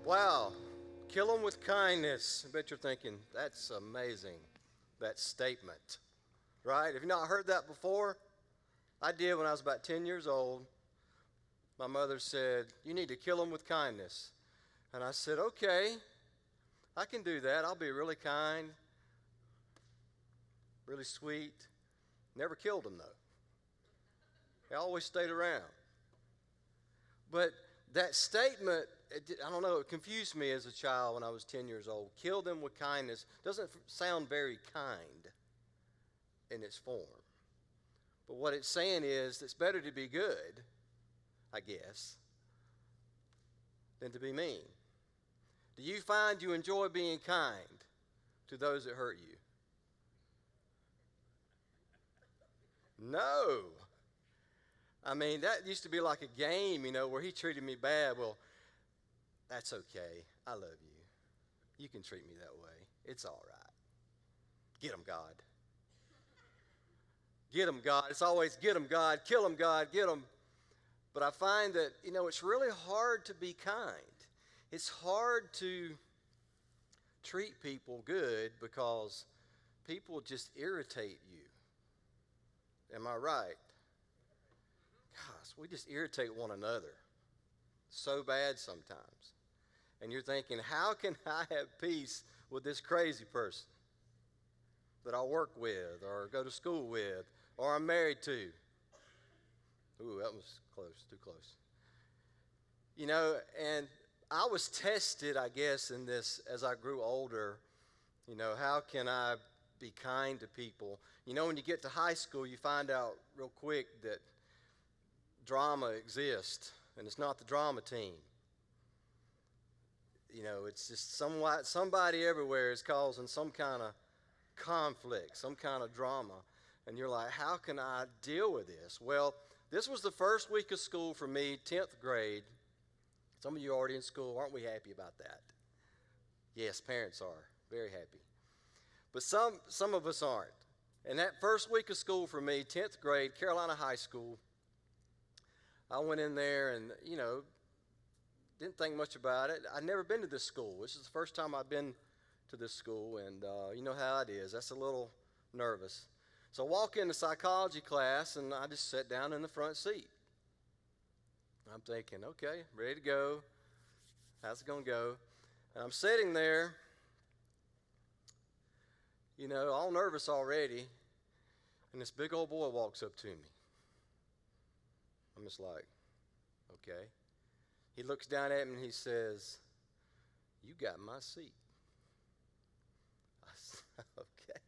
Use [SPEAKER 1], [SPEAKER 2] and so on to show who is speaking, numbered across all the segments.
[SPEAKER 1] Wow. Kill them with kindness. I bet you're thinking, that's amazing, that statement. Right? Have you not heard that before? I did when I was about 10 years old. My mother said, you need to kill them with kindness. And I said, okay, I can do that. I'll be really kind, really sweet. Never killed them, though. They always stayed around. But that statement, I don't know, it confused me as a child when I was 10 years old. Kill them with kindness doesn't sound very kind in its form. But what it's saying is it's better to be good, I guess, than to be mean. Do you find you enjoy being kind to those that hurt you? No. I mean, that used to be like a game, where he treated me bad. Well, that's okay. I love you. You can treat me that way. It's all right. Get him, God. Get him, God. It's always get him, God. Kill him, God. Get him. But I find that, it's really hard to be kind. It's hard to treat people good because people just irritate you. Am I right? Gosh, we just irritate one another so bad sometimes. And you're thinking, how can I have peace with this crazy person that I work with or go to school with or I'm married to? Ooh, that was close, too close. And I was tested, I guess, in this as I grew older. How can I be kind to people? When you get to high school, you find out real quick that drama exists, and it's not the drama team. It's just somebody everywhere is causing some kind of conflict, some kind of drama. And you're like, how can I deal with this? Well, this was the first week of school for me, 10th grade. Some of you are already in school. Aren't we happy about that? Yes, parents are very happy. But some of us aren't. And that first week of school for me, 10th grade, Carolina High School, I went in there and, didn't think much about it. I'd never been to this school. This is the first time I've been to this school, and you know how it is. That's a little nervous. So I walk into psychology class, and I just sat down in the front seat. I'm thinking, okay, ready to go. How's it going to go? And I'm sitting there, all nervous already, and this big old boy walks up to me. I'm just like, okay. He looks down at me and he says, you got my seat. I said, okay.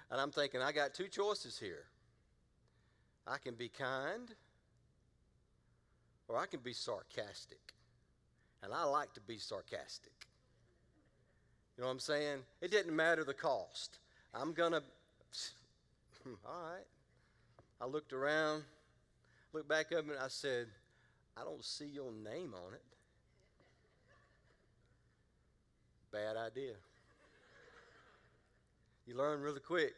[SPEAKER 1] And I'm thinking, I got two choices here. I can be kind or I can be sarcastic. And I like to be sarcastic. You know what I'm saying? It didn't matter the cost. I'm going to, all right. I looked around, looked back up, and I said, I don't see your name on it. Bad idea. You learn really quick.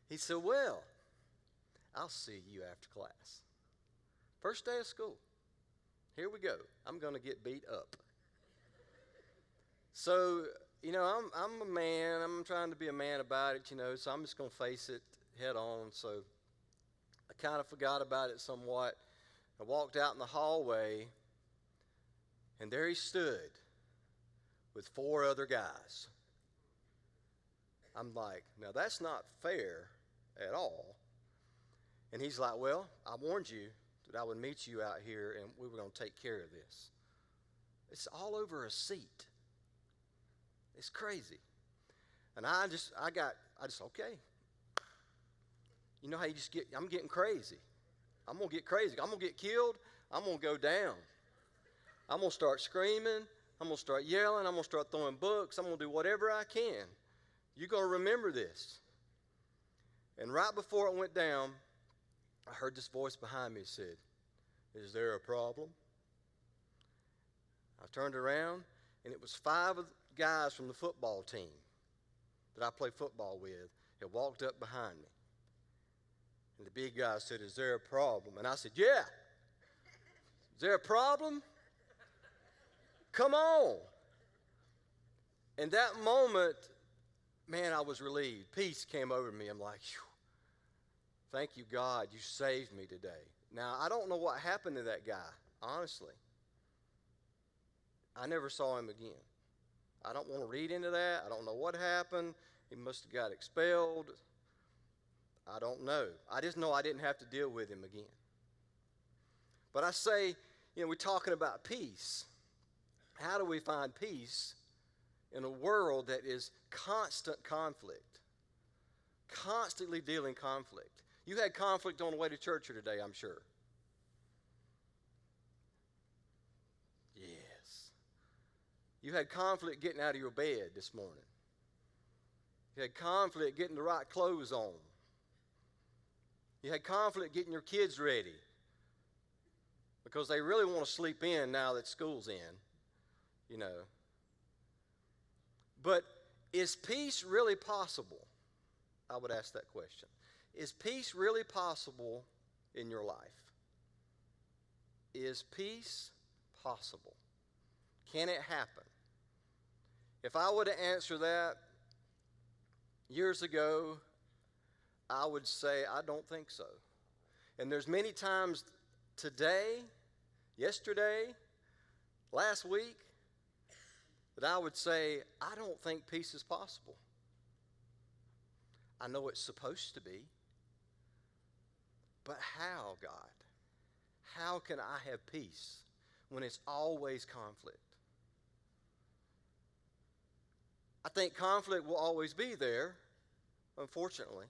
[SPEAKER 1] He said, well, I'll see you after class. First day of school. Here we go. I'm going to get beat up. So, I'm a man. I'm trying to be a man about it, so I'm just going to face it head on. So I kind of forgot about it somewhat. I walked out in the hallway, and there he stood with 4 other guys. I'm like, now that's not fair at all. And he's like, well, I warned you that I would meet you out here, and we were going to take care of this. It's all over a seat. It's crazy. And I just, okay. You know how you just I'm getting crazy. I'm going to get crazy. I'm going to get killed. I'm going to go down. I'm going to start screaming. I'm going to start yelling. I'm going to start throwing books. I'm going to do whatever I can. You're going to remember this. And right before it went down, I heard this voice behind me said, is there a problem? I turned around, and it was 5 guys from the football team that I play football with that walked up behind me. And the big guy said, is there a problem? And I said, yeah. Is there a problem? Come on. In that moment, man, I was relieved. Peace came over me. I'm like, phew, thank you, God, you saved me today. Now, I don't know what happened to that guy, honestly. I never saw him again. I don't want to read into that. I don't know what happened. He must have got expelled. I don't know. I just know I didn't have to deal with him again. But I say, we're talking about peace. How do we find peace in a world that is constant conflict? Constantly dealing conflict. You had conflict on the way to church here today, I'm sure. Yes. You had conflict getting out of your bed this morning. You had conflict getting the right clothes on. You had conflict getting your kids ready because they really want to sleep in now that school's in, But is peace really possible? I would ask that question. Is peace really possible in your life? Is peace possible? Can it happen? If I were to answer that years ago, I would say I don't think so. And there's many times today, yesterday, last week, that I would say I don't think peace is possible. I know it's supposed to be. But how, God? How can I have peace when it's always conflict? I think conflict will always be there, unfortunately.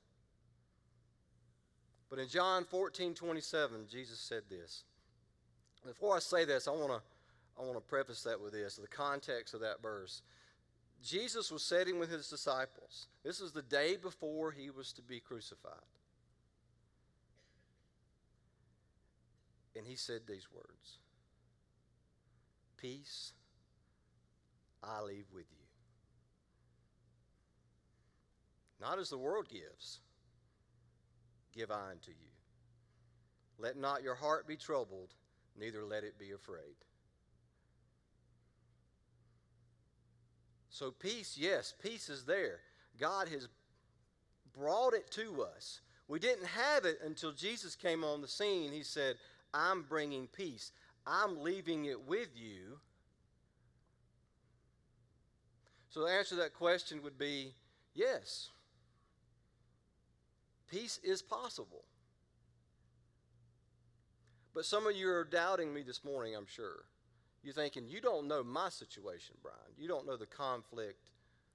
[SPEAKER 1] But in John 14:27, Jesus said this. Before I say this, I want to preface that with this, the context of that verse. Jesus was sitting with his disciples. This is the day before he was to be crucified. And he said these words, "Peace I leave with you. Not as the world gives, give I unto you. Let not your heart be troubled, neither let it be afraid." So peace, yes, peace is there. God has brought it to us. We didn't have it until Jesus came on the scene. He said, "I'm bringing peace. I'm leaving it with you." So the answer to that question would be yes. Peace is possible. But some of you are doubting me this morning, I'm sure. You're thinking, you don't know my situation, Brian. You don't know the conflict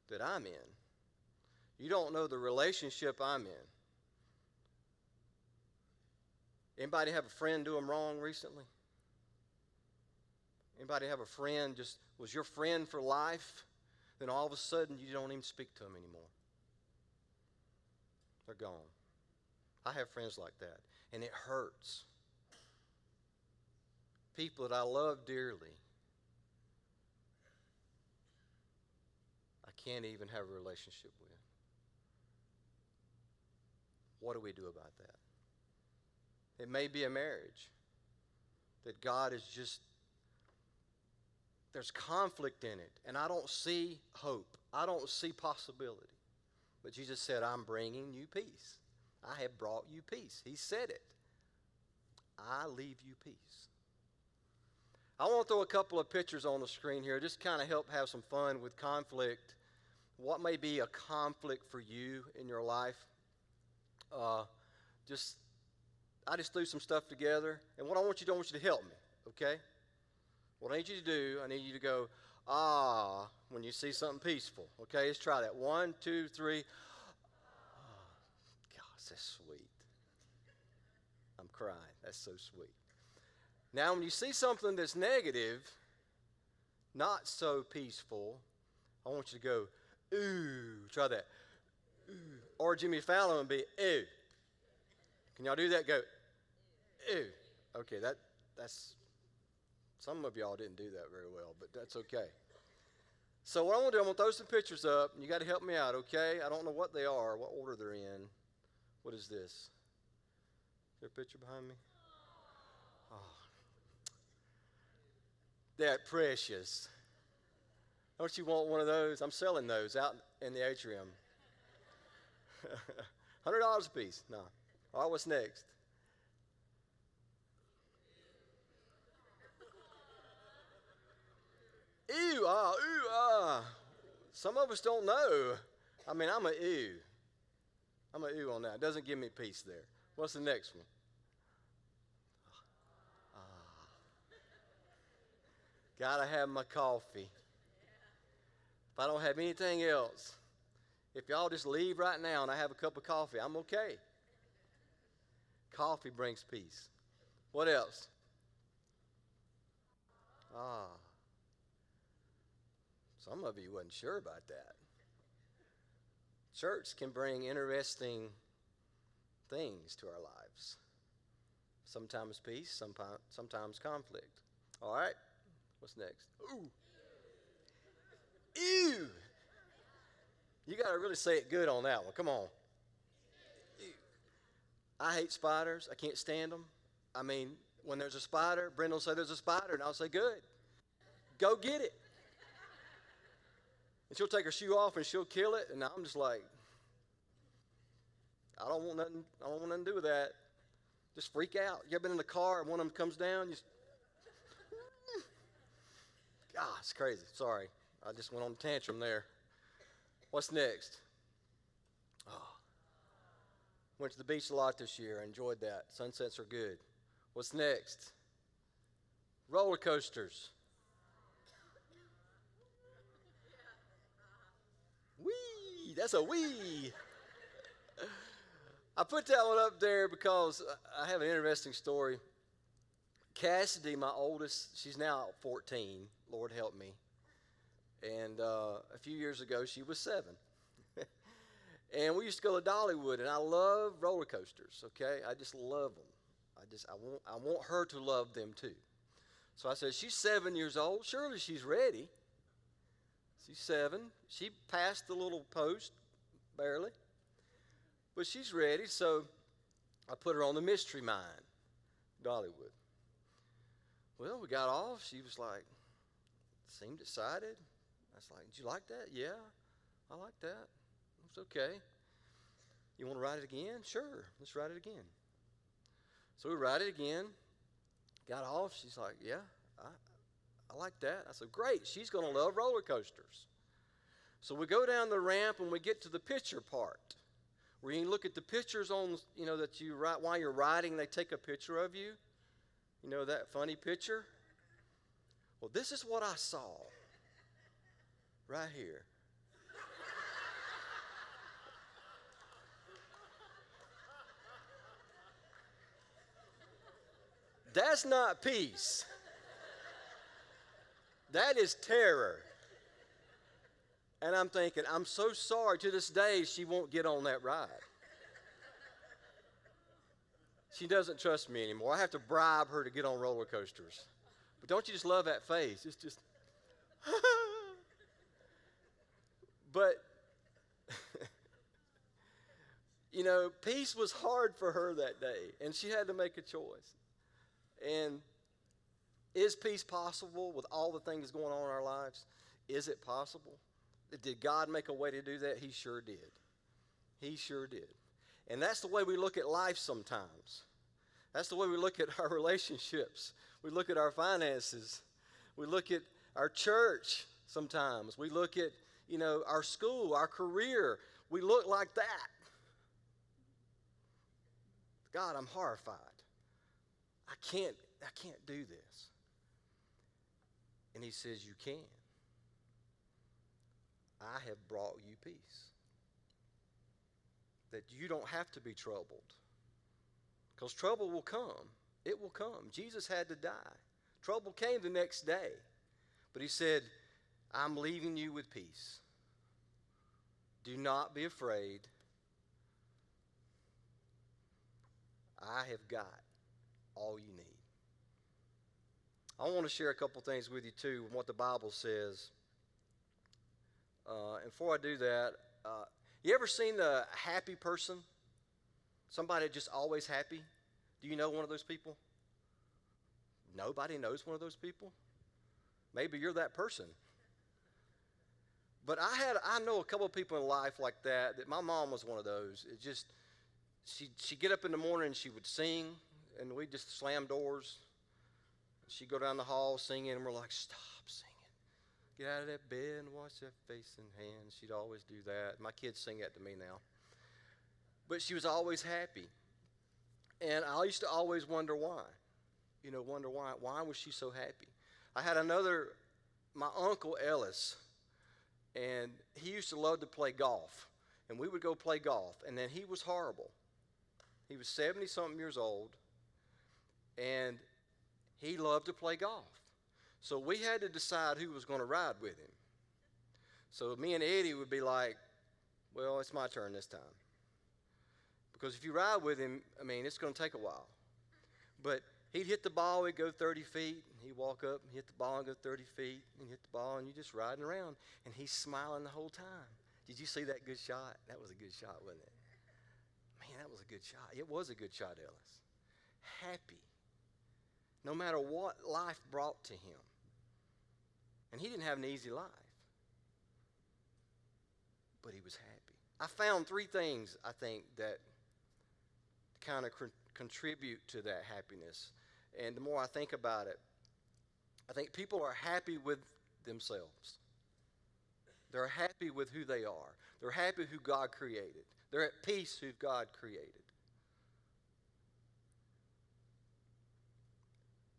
[SPEAKER 1] that I'm in. You don't know the relationship I'm in. Anybody have a friend do them wrong recently? Anybody have a friend just was your friend for life? Then all of a sudden you don't even speak to them anymore. They're gone. I have friends like that, and it hurts. People that I love dearly, I can't even have a relationship with. What do we do about that? It may be a marriage that God is just, there's conflict in it, and I don't see hope. I don't see possibility. But Jesus said, "I'm bringing you peace. I have brought you peace." He said it. I leave you peace. I want to throw a couple of pictures on the screen here, just kind of help have some fun with conflict. What may be a conflict for you in your life? I just threw some stuff together, and what I want you to do, I want you to help me, okay? What I need you to do, I need you to go, "Ah," when you see something peaceful. Okay, let's try that. 1, 2, 3. Oh, gosh, that's sweet. I'm crying. That's so sweet. Now, when you see something that's negative, not so peaceful, I want you to go, "Ooh." Try that. Ooh. Or Jimmy Fallon would be, "Ooh." Can y'all do that? Go, "Ooh." Okay, that's, some of y'all didn't do that very well, but that's okay. So what I'm going to do, I'm going to throw some pictures up, and you got to help me out, okay? I don't know what they are, what order they're in. What is this? Is there a picture behind me? Oh. That precious. Don't you want one of those? I'm selling those out in the atrium. $100 a piece. No. All right, what's next? Ew, ooh, Some of us don't know. I mean, I'm a ew. I'm a ew on that. It doesn't give me peace there. What's the next one? Gotta have my coffee. If I don't have anything else, if y'all just leave right now and I have a cup of coffee, I'm okay. Coffee brings peace. What else? Ah, some of you wasn't sure about that. Church can bring interesting things to our lives. Sometimes peace, sometimes conflict. All right, what's next? Ooh. Ew. You got to really say it good on that one. Come on. Ew. I hate spiders. I can't stand them. I mean, when there's a spider, Brenda will say there's a spider, and I'll say, good. Go get it. And she'll take her shoe off and she'll kill it, and I'm just like, I don't want nothing to do with that. Just freak out. You ever been in the car and one of them comes down? God, it's crazy. Sorry. I just went on a tantrum there. What's next? Oh. Went to the beach a lot this year. I enjoyed that. Sunsets are good. What's next? Roller coasters. Wee! That's a wee! I put that one up there because I have an interesting story. Cassidy, my oldest, she's now 14. Lord help me. And a few years ago, she was 7. And we used to go to Dollywood, and I love roller coasters, okay? I just love them. I want her to love them too. So I said, she's 7 years old. Surely she's ready. She's 7. She passed the little post, barely. But she's ready, so I put her on the Mystery Mine, Dollywood. Well, we got off. She was like, seemed excited. I was like, did you like that? Yeah, I like that. It's okay. You want to ride it again? Sure, let's ride it again. So we ride it again. Got off. She's like, yeah, I like that. I said, great. She's going to love roller coasters. So we go down the ramp and we get to the picture part, where you look at the pictures on, that you write while you're riding. They take a picture of you. You know that funny picture? Well, this is what I saw right here. That's not peace. That is terror. And I'm thinking, I'm so sorry. To this day, she won't get on that ride. She doesn't trust me anymore. I have to bribe her to get on roller coasters. But don't you just love that face? It's just, but, peace was hard for her that day, and she had to make a choice. And is peace possible with all the things going on in our lives? Is it possible? Did God make a way to do that? He sure did. He sure did. And that's the way we look at life sometimes. That's the way we look at our relationships. We look at our finances. We look at our church sometimes. We look at, our school, our career. We look like that. God, I'm horrified. I can't do this. And he says, you can. I have brought you peace. That you don't have to be troubled. Because trouble will come. It will come. Jesus had to die. Trouble came the next day. But he said, I'm leaving you with peace. Do not be afraid. I have got all you need. I want to share a couple things with you too, what the Bible says. And before I do that, you ever seen a happy person? Somebody just always happy? Do you know one of those people? Nobody knows one of those people? Maybe you're that person. But I know a couple of people in life like that. That my mom was one of those. It just she'd get up in the morning and she would sing, and we'd just slam doors. She'd go down the hall singing, and we're like, stop singing. Get out of that bed and wash that face and hands. She'd always do that. My kids sing that to me now. But she was always happy. And I used to always wonder why. Wonder why. Why was she so happy? I had my Uncle Ellis, and he used to love to play golf. And we would go play golf. And then he was horrible. He was 70-something years old, and he loved to play golf. So we had to decide who was going to ride with him. So me and Eddie would be like, well, it's my turn this time. Because if you ride with him, it's going to take a while. But he'd hit the ball, he'd go 30 feet, and he'd walk up and hit the ball and go 30 feet, and hit the ball, and you're just riding around. And he's smiling the whole time. Did you see that good shot? That was a good shot, wasn't it? Man, that was a good shot. It was a good shot, Ellis. Happy. No matter what life brought to him. And he didn't have an easy life. But he was happy. I found 3 things, I think, that kind of contribute to that happiness. And the more I think about it, I think people are happy with themselves. They're happy with who they are. They're happy who God created. They're at peace who God created.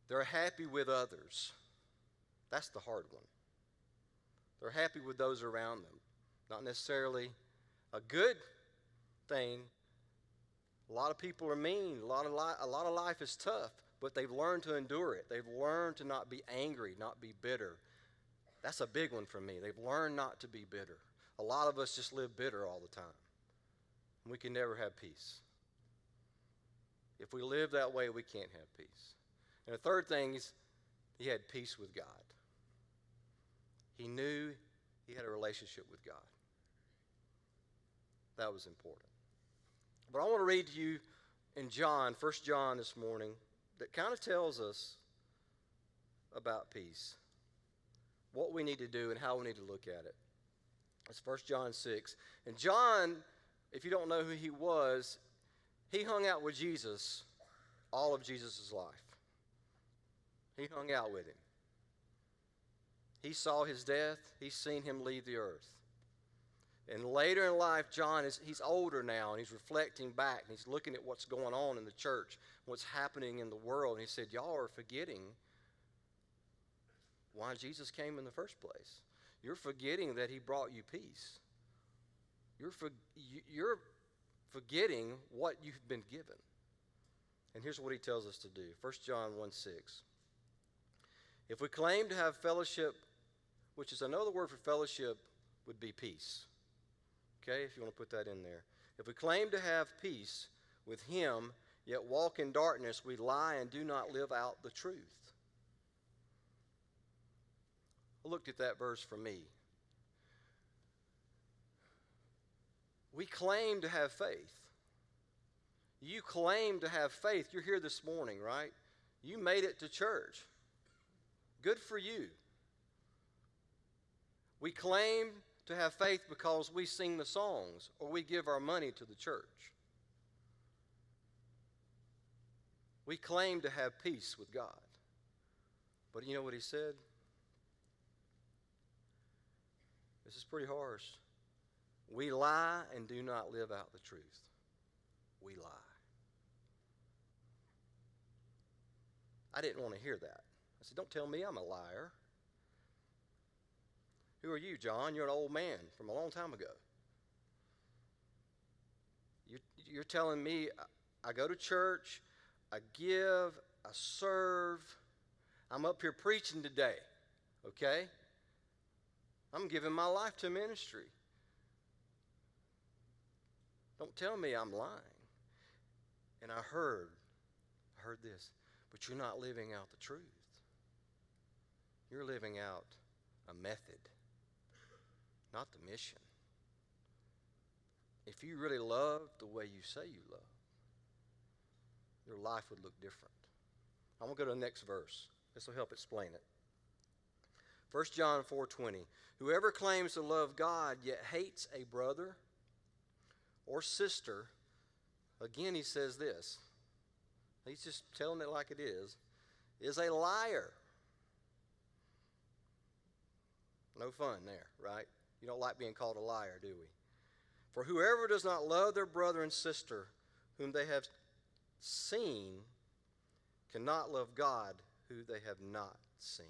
[SPEAKER 1] They're happy with others. That's the hard one. They're happy with those around them. Not necessarily a good thing. A lot of people are mean. A lot of life is tough, but they've learned to endure it. They've learned to not be angry, not be bitter. That's a big one for me. They've learned not to be bitter. A lot of us just live bitter all the time. We can never have peace. If we live that way, we can't have peace. And the third thing is he had peace with God. He knew he had a relationship with God. That was important. But I want to read to you in John, 1 John this morning, that kind of tells us about peace, what we need to do and how we need to look at it. It's 1 John 6. And John, if you don't know who he was, he hung out with Jesus all of Jesus' life. He hung out with him. He saw his death. He's seen him leave the earth. And later in life, John, he's older now, and he's reflecting back, and he's looking at what's going on in the church, what's happening in the world. And he said, y'all are forgetting why Jesus came in the first place. You're forgetting that he brought you peace. You're forgetting what you've been given. And here's what he tells us to do. 1 John 1:6. If we claim to have fellowship, which is another word for fellowship would be peace. Okay, if you want to put that in there. If we claim to have peace with him, yet walk in darkness, we lie and do not live out the truth. I looked at that verse for me. We claim to have faith. You claim to have faith. You're here this morning, right? You made it to church. Good for you. We claim to have faith because we sing the songs or we give our money to the church. We claim to have peace with God. But you know what he said? This is pretty harsh. We lie and do not live out the truth. We lie. I didn't want to hear that. I said, don't tell me I'm a liar. Who are you, John? You're an old man from a long time ago. You're telling me I go to church, I give, I serve. I'm up here preaching today, okay? I'm giving my life to ministry. Don't tell me I'm lying. And I heard this, but you're not living out the truth. You're living out a method, not the mission. If you really love the way you say you love, your life would look different. I'm going to go to the next verse. This will help explain it. 1 John 4:20. Whoever claims to love God yet hates a brother or sister, again he says this. He's just telling it like it is a liar. No fun there, right? You don't like being called a liar, do we? For whoever does not love their brother and sister whom they have seen cannot love God who they have not seen.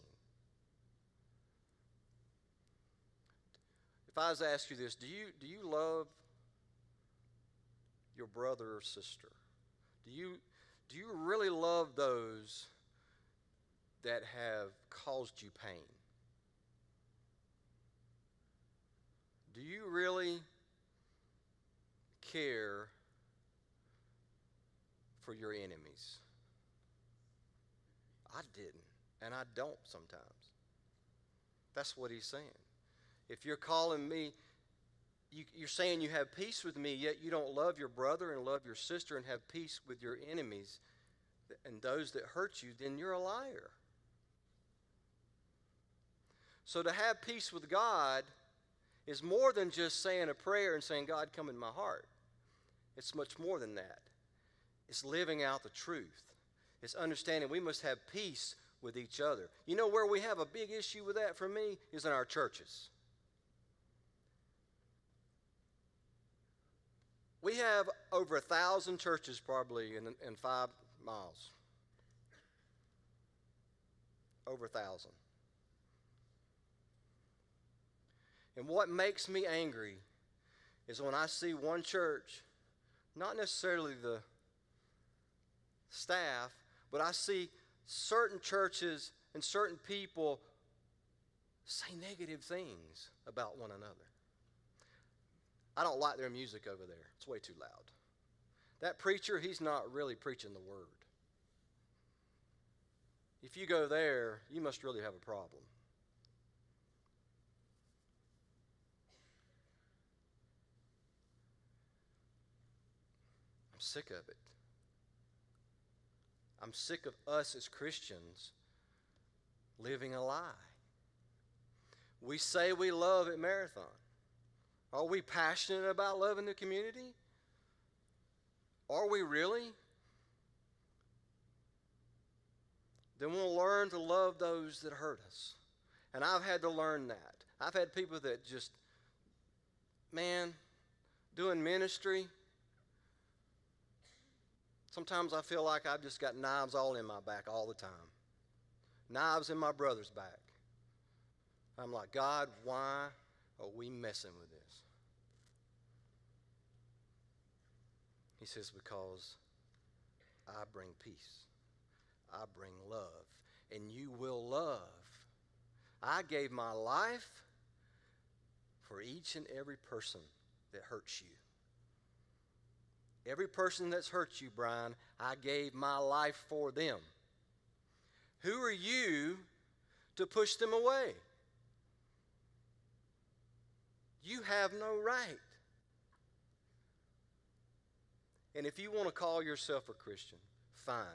[SPEAKER 1] If I was to ask you this, do you love your brother or sister? Do you really love those that have caused you pain? Do you really care for your enemies? I didn't, and I don't sometimes. That's what he's saying. If you're calling me, you're saying you have peace with me, yet you don't love your brother and love your sister and have peace with your enemies and those that hurt you, then you're a liar. So to have peace with God is more than just saying a prayer and saying, God, come in my heart. It's much more than that. It's living out the truth. It's understanding we must have peace with each other. You know where we have a big issue with that for me is in our churches. We have over 1,000 churches probably in 5 miles. Over 1,000. And what makes me angry is when I see one church, not necessarily the staff, but I see certain churches and certain people say negative things about one another. I don't like their music over there. It's way too loud. That preacher, he's not really preaching the word. If you go there, you must really have a problem. I'm sick of it. I'm sick of us as Christians living a lie. We say we love at Marathon. Are we passionate about loving the community? Are we really? Then we'll learn to love those that hurt us. And I've had to learn that. I've had people that just, man, doing ministry, sometimes I feel like I've just got knives all in my back all the time. Knives in my brother's back. I'm like, God, why are we messing with this? He says, because I bring peace. I bring love. And you will love. I gave my life for each and every person that hurts you. Every person that's hurt you, Brian, I gave my life for them. Who are you to push them away? You have no right. And if you want to call yourself a Christian, fine.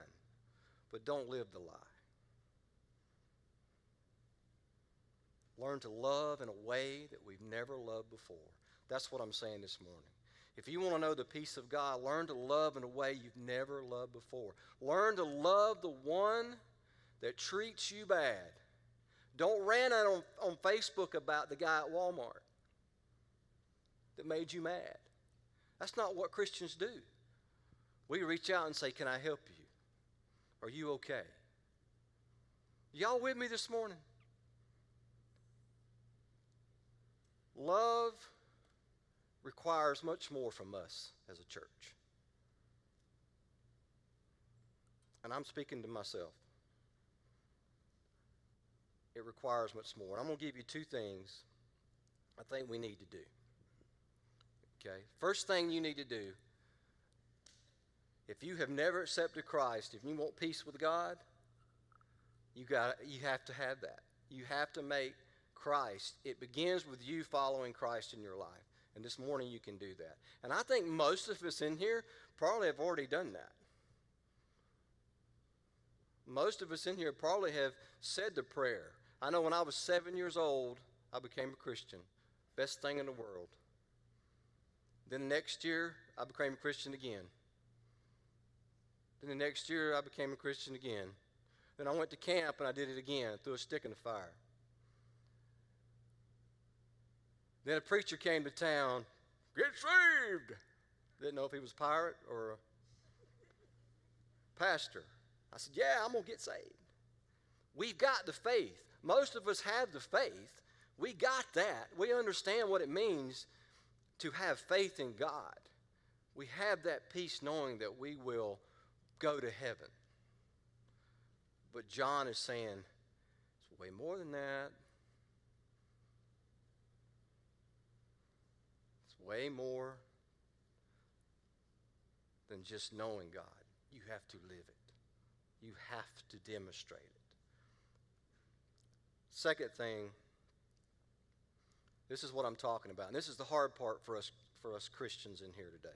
[SPEAKER 1] But don't live the lie. Learn to love in a way that we've never loved before. That's what I'm saying this morning. If you want to know the peace of God, learn to love in a way you've never loved before. Learn to love the one that treats you bad. Don't rant on Facebook about the guy at Walmart that made you mad. That's not what Christians do. We reach out and say, can I help you? Are you okay? Y'all with me this morning? Love requires much more from us as a church. And I'm speaking to myself. It requires much more. And I'm going to give you 2 things I think we need to do. Okay? First thing you need to do, if you have never accepted Christ, if you want peace with God, you have to have that. You have to make Christ. It begins with you following Christ in your life. And this morning you can do that. And I think most of us in here probably have already done that. Most of us in here probably have said the prayer, I know when I was 7 years old, I became a Christian. Best thing in the world. Then the next year, I became a Christian again. Then the next year, I became a Christian again. Then I went to camp and I did it again, threw a stick in the fire. Then a preacher came to town, get saved. Didn't know if he was a pirate or a pastor. I said, yeah, I'm going to get saved. We've got the faith. Most of us have the faith. We got that. We understand what it means to have faith in God. We have that peace knowing that we will go to heaven. But John is saying, it's way more than that. It's way more than just knowing God. You have to live it. You have to demonstrate it. Second thing, this is what I'm talking about. And this is the hard part for us Christians in here today.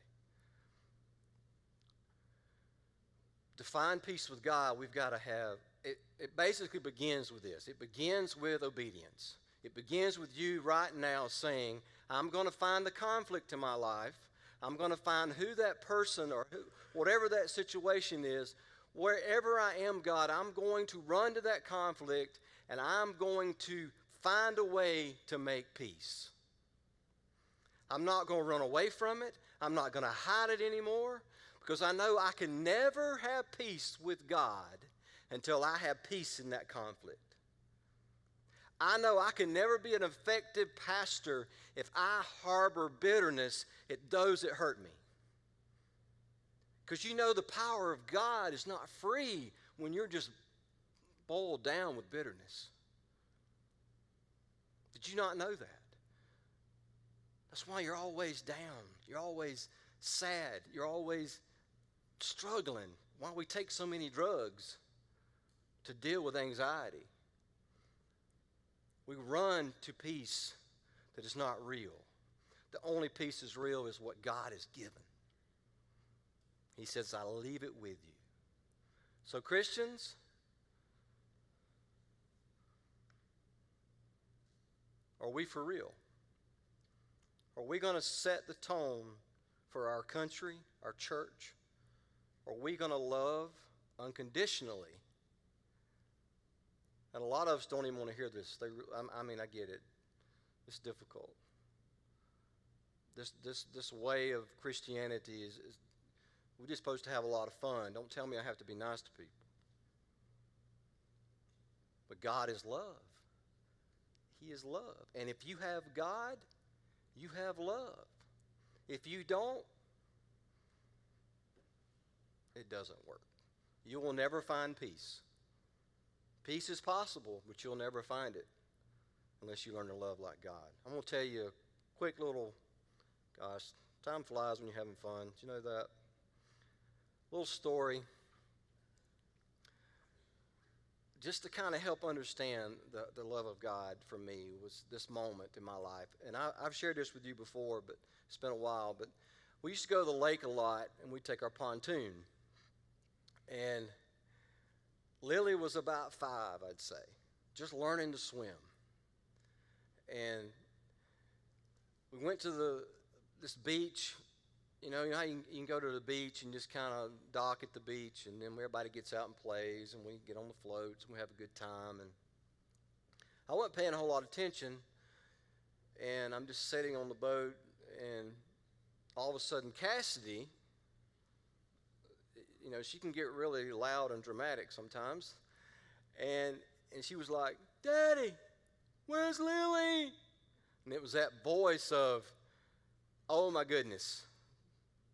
[SPEAKER 1] To find peace with God, we've got to have, it basically begins with this. It begins with obedience. It begins with you right now saying, I'm going to find the conflict in my life. I'm going to find who that person or whatever that situation is. Wherever I am, God, I'm going to run to that conflict and I'm going to find a way to make peace. I'm not going to run away from it. I'm not going to hide it anymore because I know I can never have peace with God until I have peace in that conflict. I know I can never be an effective pastor if I harbor bitterness at those that hurt me. Because you know the power of God is not free when you're just boiled down with bitterness. Did you not know that? That's why you're always down. You're always sad. You're always struggling. Why we take so many drugs to deal with anxiety. We run to peace that is not real. The only peace that's real is what God has given. He says, I leave it with you. So Christians, are we for real? Are we going to set the tone for our country, our church? Are we going to love unconditionally? And a lot of us don't even want to hear this. I get it. It's difficult. This way of Christianity is we're just supposed to have a lot of fun. Don't tell me I have to be nice to people. But God is love. He is love. And if you have God, you have love. If you don't, it doesn't work. You will never find peace. Peace is possible, but you'll never find it unless you learn to love like God. I'm going to tell you a quick little, gosh, time flies when you're having fun. Do you know that? Little story. Just to kind of help understand the love of God for me was this moment in my life. And I've shared this with you before, but it's been a while. But we used to go to the lake a lot, and we'd take our pontoon. And Lily was about 5, I'd say, just learning to swim. And we went to this beach. You know how you can go to the beach and just kind of dock at the beach, and then everybody gets out and plays, and we get on the floats, and we have a good time. And I wasn't paying a whole lot of attention, and I'm just sitting on the boat, and all of a sudden Cassidy, you know, she can get really loud and dramatic sometimes, and she was like, Daddy, where's Lily? And it was that voice of, oh my goodness,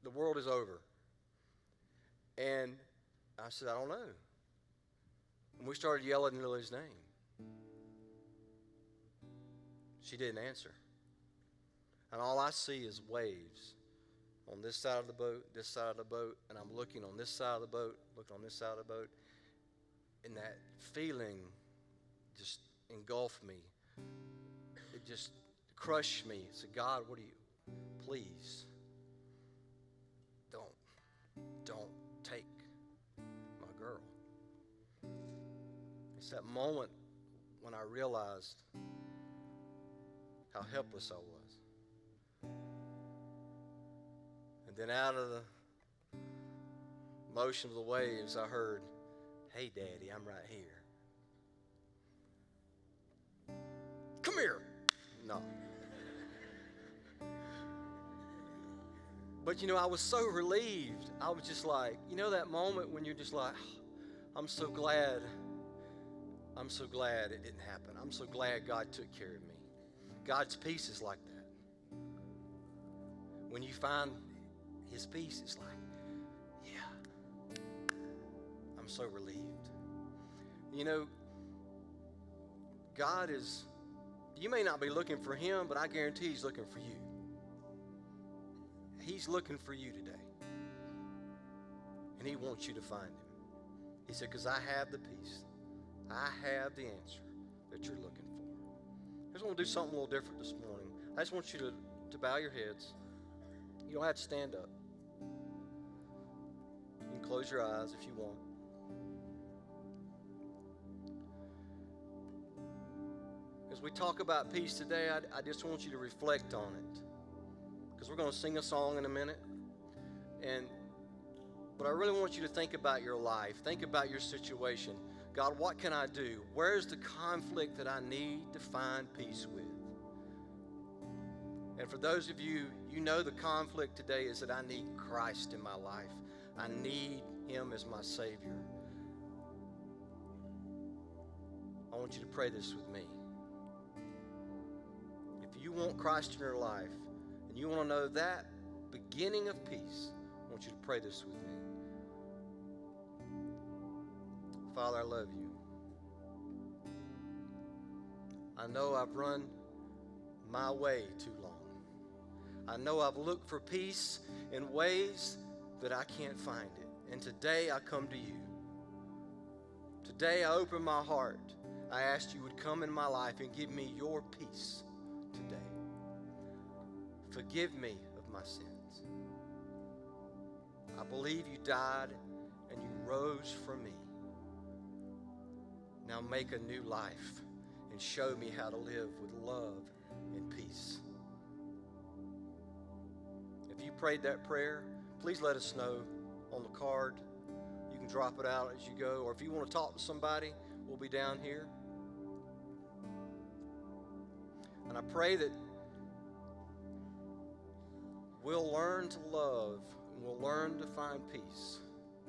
[SPEAKER 1] the world is over. And I said, I don't know. And we started yelling Lily's name. She didn't answer. And all I see is waves on this side of the boat, this side of the boat, and I'm looking on this side of the boat, looking on this side of the boat, and that feeling just engulfed me. It just crushed me. I said, God, what do you, please, don't take my girl. It's that moment when I realized how helpless I was. And then out of the motion of the waves, I heard, "Hey, Daddy, I'm right here." "Come here." No. But I was so relieved. I was just like, that moment when you're just like, I'm so glad it didn't happen. I'm so glad God took care of me. God's peace is like that. When you find His peace, it's like, yeah, I'm so relieved. God is, you may not be looking for Him, but I guarantee He's looking for you. He's looking for you today. And He wants you to find Him. He said, because I have the peace. I have the answer that you're looking for. I just want to do something a little different this morning. I just want you to bow your heads. You don't have to stand up. You can close your eyes if you want. As we talk about peace today, I just want you to reflect on it. Because we're going to sing a song in a minute. But I really want you to think about your life. Think about your situation. God, what can I do? Where's the conflict that I need to find peace with? And for those of you, the conflict today is that I need Christ in my life. I need Him as my Savior. I want you to pray this with me. If you want Christ in your life, and you want to know that beginning of peace, I want you to pray this with me. Father, I love you. I know I've run my way too long. I know I've looked for peace in ways that I can't find it. And today I come to you. Today I open my heart. I ask you would come in my life and give me your peace today. Forgive me of my sins. I believe you died and you rose for me. Now make a new life and show me how to live with love and peace. If you prayed that prayer, please let us know on the card. You can drop it out as you go. Or if you want to talk to somebody, we'll be down here. And I pray that we'll learn to love and we'll learn to find peace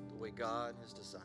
[SPEAKER 1] the way God has designed.